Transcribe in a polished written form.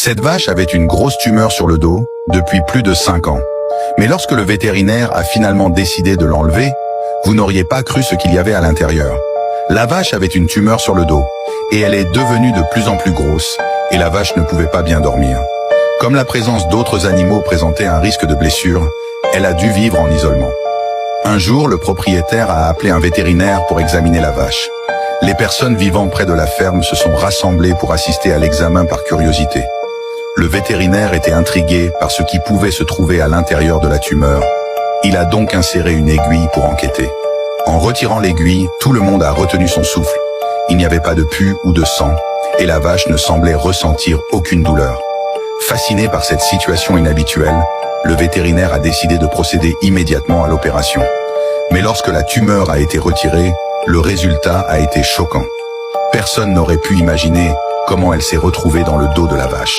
Cette vache avait une grosse tumeur sur le dos depuis plus de 5 ans. Mais lorsque le vétérinaire a finalement décidé de l'enlever, vous n'auriez pas cru ce qu'il y avait à l'intérieur. La vache avait une tumeur sur le dos et elle est devenue de plus en plus grosse et la vache ne pouvait pas bien dormir. Comme la présence d'autres animaux présentait un risque de blessure, elle a dû vivre en isolement. Un jour, le propriétaire a appelé un vétérinaire pour examiner la vache. Les personnes vivant près de la ferme se sont rassemblées pour assister à l'examen par curiosité. Le vétérinaire était intrigué par ce qui pouvait se trouver à l'intérieur de la tumeur. Il a donc inséré une aiguille pour enquêter. En retirant l'aiguille, tout le monde a retenu son souffle. Il n'y avait pas de pus ou de sang, et la vache ne semblait ressentir aucune douleur. Fasciné par cette situation inhabituelle, le vétérinaire a décidé de procéder immédiatement à l'opération. Mais lorsque la tumeur a été retirée, le résultat a été choquant. Personne n'aurait pu imaginer comment elle s'est retrouvée dans le dos de la vache.